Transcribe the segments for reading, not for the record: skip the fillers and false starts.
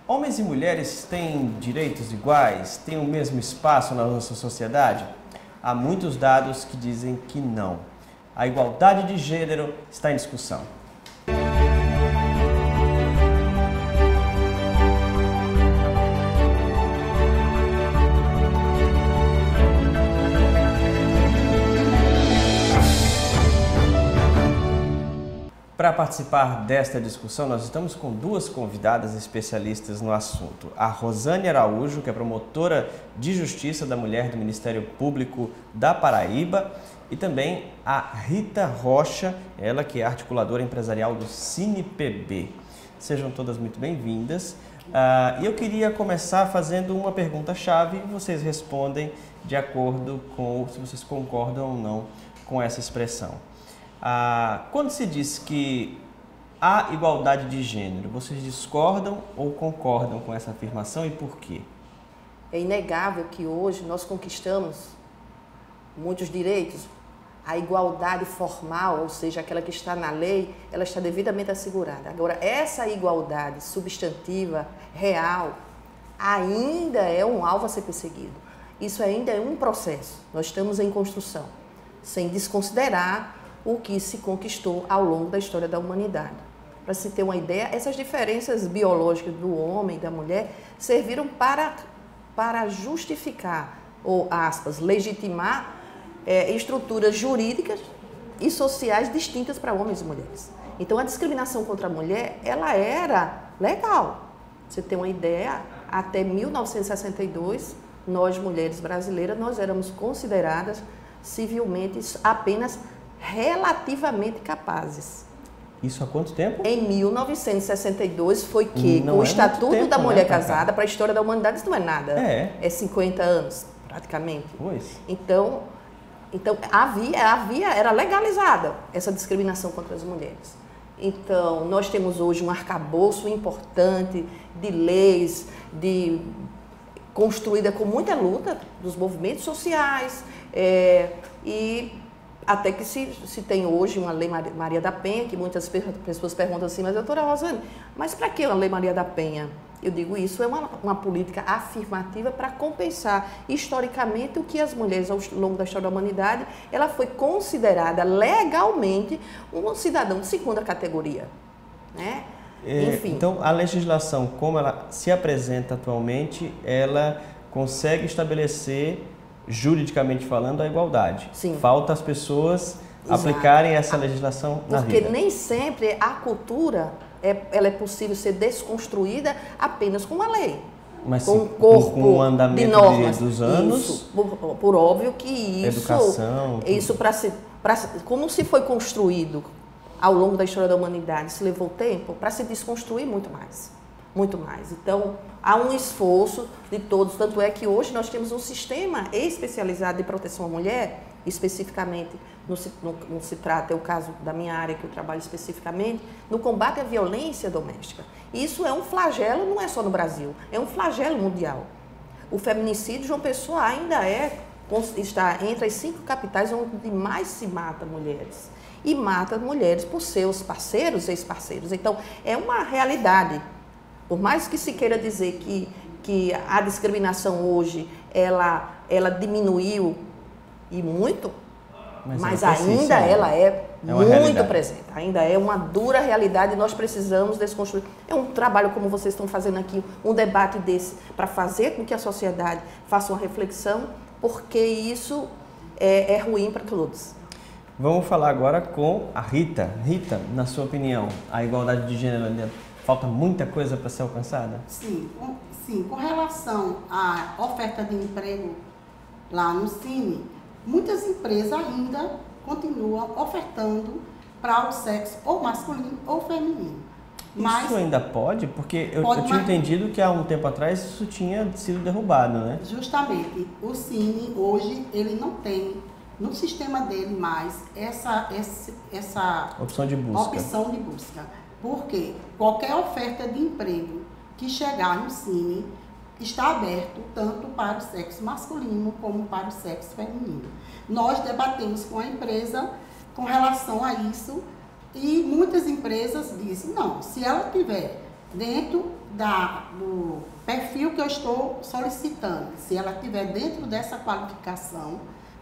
Homens e mulheres têm direitos iguais? Têm o mesmo espaço na nossa sociedade? Há muitos dados que dizem que não. A igualdade de gênero está em discussão. Para participar desta discussão, nós estamos com duas convidadas especialistas no assunto. A Rosane Araújo, que é promotora de Justiça da Mulher do Ministério Público da Paraíba, e também a Rita Rocha, ela que é articuladora empresarial do CinePB. Sejam todas muito bem-vindas. E eu queria começar fazendo uma pergunta-chave e vocês respondem de acordo com se vocês concordam ou não com essa expressão. Quando se diz que há igualdade de gênero, vocês discordam ou concordam com essa afirmação e por quê? É inegável que hoje nós conquistamos muitos direitos. A igualdade formal, ou seja, aquela que está na lei, ela está devidamente assegurada. Agora, essa igualdade substantiva, real, ainda é um alvo a ser perseguido. Isso ainda é um processo. Nós estamos em construção, sem desconsiderar o que se conquistou ao longo da história da humanidade. Para se ter uma ideia, essas diferenças biológicas do homem e da mulher serviram para justificar, ou aspas, legitimar estruturas jurídicas e sociais distintas para homens e mulheres. Então, a discriminação contra a mulher, ela era legal. Você tem uma ideia, até 1962, nós, mulheres brasileiras, nós éramos consideradas civilmente apenas relativamente capazes. Isso há quanto tempo? Em 1962 foi que, com o Estatuto da Mulher Casada, para a história da humanidade, isso não é nada. É 50 anos, praticamente. Pois. Então era legalizada essa discriminação contra as mulheres. Então, nós temos hoje um arcabouço importante de leis, construída com muita luta dos movimentos sociais, e até que se tem hoje uma Lei Maria da Penha, que muitas pessoas perguntam assim, mas doutora Rosane, mas para que a Lei Maria da Penha? Eu digo, isso é uma política afirmativa para compensar historicamente o que as mulheres, ao longo da história da humanidade, ela foi considerada legalmente um cidadão de segunda categoria, né? Enfim. Então, a legislação, como ela se apresenta atualmente, ela consegue estabelecer, juridicamente falando, a igualdade. Sim. Falta as pessoas aplicarem essa legislação na vida. Porque nem sempre a cultura ela é possível ser desconstruída apenas com uma lei. Mas com um corpo com o andamento de normas dos anos, isso, por óbvio que educação, como se foi construído ao longo da história da humanidade, se levou tempo para se desconstruir muito mais. Então, há um esforço de todos, tanto é que hoje nós temos um sistema especializado de proteção à mulher, especificamente, não se trata, é o caso da minha área que eu trabalho especificamente, no combate à violência doméstica. Isso é um flagelo, não é só no Brasil, é um flagelo mundial. O feminicídio, João Pessoa, ainda está entre as 5 capitais onde mais se mata mulheres. E mata mulheres por seus parceiros, ex-parceiros. Então, é uma realidade. Por mais que se queira dizer que a discriminação hoje, ela diminuiu e muito, mas ainda ela é muito presente. Ainda é uma dura realidade e nós precisamos desconstruir. É um trabalho como vocês estão fazendo aqui, um debate desse, para fazer com que a sociedade faça uma reflexão, porque isso é ruim para todos. Vamos falar agora com a Rita. Rita, na sua opinião, a igualdade de gênero falta muita coisa para ser alcançada? Sim, com relação à oferta de emprego lá no Cine, muitas empresas ainda continuam ofertando para o sexo ou masculino ou feminino. Mas isso ainda pode? Porque eu tinha entendido que há um tempo atrás isso tinha sido derrubado, né? Justamente, o Cine hoje ele não tem no sistema dele mais essa opção de busca. Porque qualquer oferta de emprego que chegar no Cine está aberto tanto para o sexo masculino como para o sexo feminino. Nós debatemos com a empresa com relação a isso e muitas empresas dizem, não, se ela tiver dentro do perfil que eu estou solicitando. Se ela estiver dentro dessa qualificação,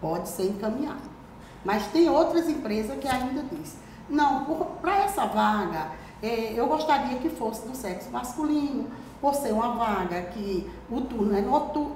pode ser encaminhada. Mas tem outras empresas que ainda dizem, não, para essa vaga, eu gostaria que fosse do sexo masculino, por ser uma vaga que o turno é noturno,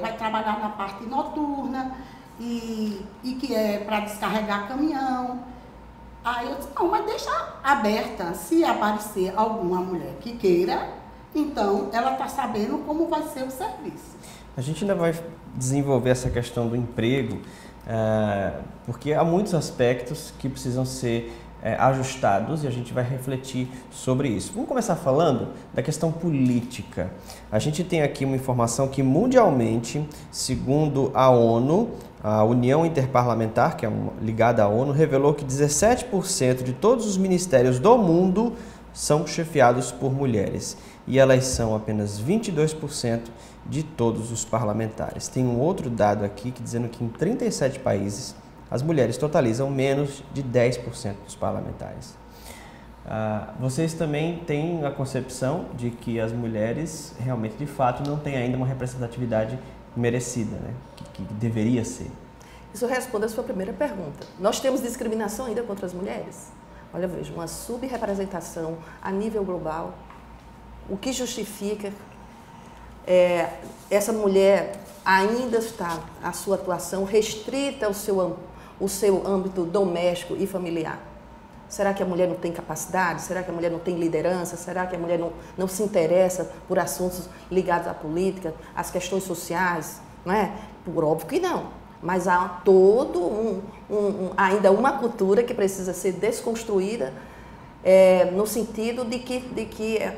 vai trabalhar na parte noturna e que é para descarregar caminhão. Aí eu disse, não, mas deixa aberta, se aparecer alguma mulher que queira, então ela está sabendo como vai ser o serviço. A gente ainda vai desenvolver essa questão do emprego, porque há muitos aspectos que precisam ser ajustados e a gente vai refletir sobre isso. Vamos começar falando da questão política. A gente tem aqui uma informação que mundialmente, segundo a ONU, a União Interparlamentar, que é ligada à ONU, revelou que 17% de todos os ministérios do mundo são chefiados por mulheres e elas são apenas 22% de todos os parlamentares. Tem um outro dado aqui que dizendo que em 37 países as mulheres totalizam menos de 10% dos parlamentares. Vocês também têm a concepção de que as mulheres realmente, de fato, não têm ainda uma representatividade merecida, né? Que deveria ser. Isso responde a sua primeira pergunta. Nós temos discriminação ainda contra as mulheres? Olha, veja, uma subrepresentação a nível global. O que justifica essa mulher ainda está a sua atuação restrita ao seu âmbito doméstico e familiar? Será que a mulher não tem capacidade? Será que a mulher não tem liderança? Será que a mulher não se interessa por assuntos ligados à política, às questões sociais? Não é? Por óbvio que não. Mas há ainda uma cultura que precisa ser desconstruída no sentido de que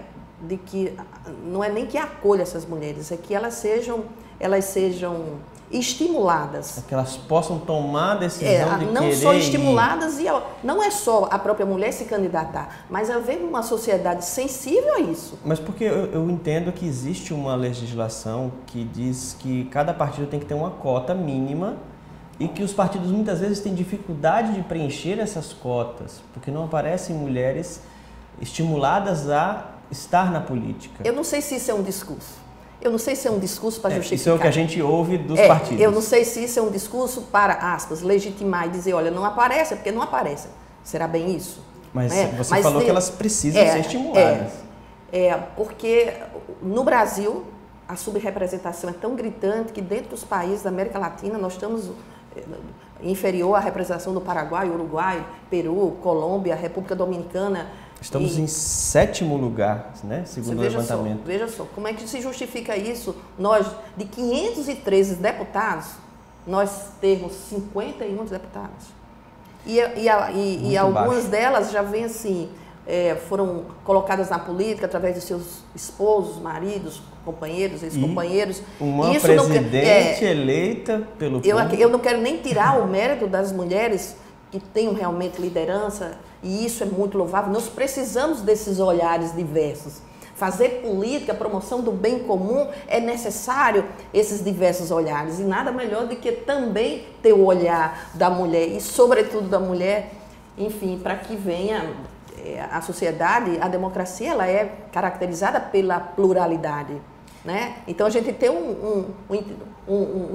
não é nem que acolha essas mulheres, é que elas sejam estimuladas. É que elas possam tomar a decisão de não querer só estimuladas e não é só a própria mulher se candidatar, mas haver uma sociedade sensível a isso. Mas porque eu entendo que existe uma legislação que diz que cada partido tem que ter uma cota mínima e que os partidos muitas vezes têm dificuldade de preencher essas cotas, porque não aparecem mulheres estimuladas a estar na política. Eu não sei se isso é um discurso. Eu não sei se é um discurso para justificar. Isso é o que a gente ouve dos partidos. Eu não sei se isso é um discurso para, aspas, legitimar e dizer, olha, não aparece, é porque não aparece. Será bem isso? Mas você falou que elas precisam ser estimuladas. Porque no Brasil a subrepresentação é tão gritante que dentro dos países da América Latina nós estamos inferior à representação do Paraguai, Uruguai, Peru, Colômbia, República Dominicana. Estamos em 7º lugar, né? Segundo o levantamento. Veja só, como é que se justifica isso? Nós, de 513 deputados, nós temos 51 deputados. E algumas baixo. Delas já vêm assim, foram colocadas na política através de seus esposos, maridos, companheiros, ex-companheiros. Uma isso presidente eleita pelo povo. Eu não quero nem tirar o mérito das mulheres que tenham realmente liderança, e isso é muito louvável. Nós precisamos desses olhares diversos. Fazer política, promoção do bem comum, é necessário esses diversos olhares. E nada melhor do que também ter o olhar da mulher, e sobretudo da mulher, enfim, para que venha a sociedade, a democracia, ela é caracterizada pela pluralidade. Né? Então a gente ter um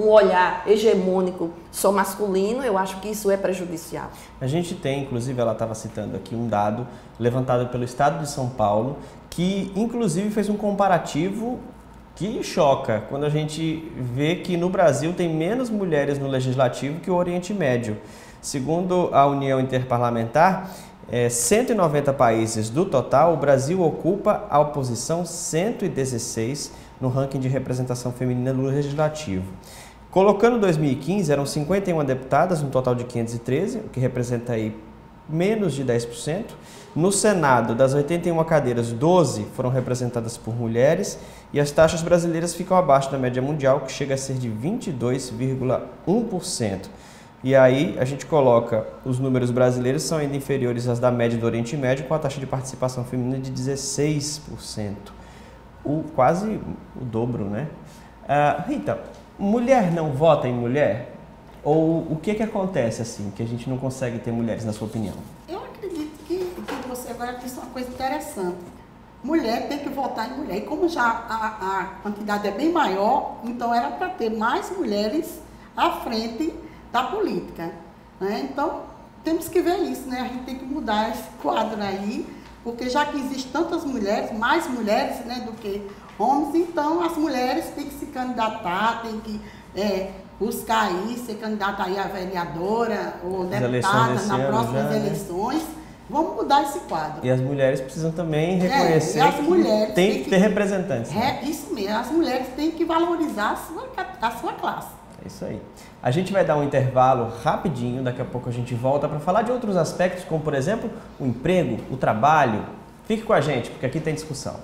olhar hegemônico só masculino, eu acho que isso é prejudicial. A gente tem, inclusive, ela estava citando aqui um dado levantado pelo Estado de São Paulo, que inclusive fez um comparativo que choca, quando a gente vê que no Brasil tem menos mulheres no Legislativo que o Oriente Médio. Segundo a União Interparlamentar, 190 países do total, o Brasil ocupa a posição 116 no ranking de representação feminina no Legislativo. Colocando 2015, eram 51 deputadas, um total de 513, o que representa aí menos de 10%. No Senado, das 81 cadeiras, 12 foram representadas por mulheres e as taxas brasileiras ficam abaixo da média mundial, que chega a ser de 22,1%. E aí a gente coloca os números brasileiros são ainda inferiores às da média do Oriente Médio, com a taxa de participação feminina de 16%. Quase o dobro, né? Rita, mulher não vota em mulher? Ou o que acontece assim, que a gente não consegue ter mulheres, na sua opinião? Eu acredito que você agora disse uma coisa interessante. mulher tem que votar em mulher. E como já a quantidade é bem maior, então era para ter mais mulheres à frente da política, né? Então, temos que ver isso, né? A gente tem que mudar esse quadro aí, porque já que existem tantas mulheres, mais mulheres, né, do que homens, então as mulheres têm que se candidatar, têm que buscar aí, ser candidata aí a vereadora ou deputada nas próximas eleições. Vamos mudar esse quadro. E as mulheres precisam também reconhecer que tem que ter representantes. Isso mesmo, as mulheres têm que valorizar a sua classe. É isso aí. A gente vai dar um intervalo rapidinho, daqui a pouco a gente volta para falar de outros aspectos, como por exemplo, o emprego, o trabalho. Fique com a gente, porque aqui tem discussão.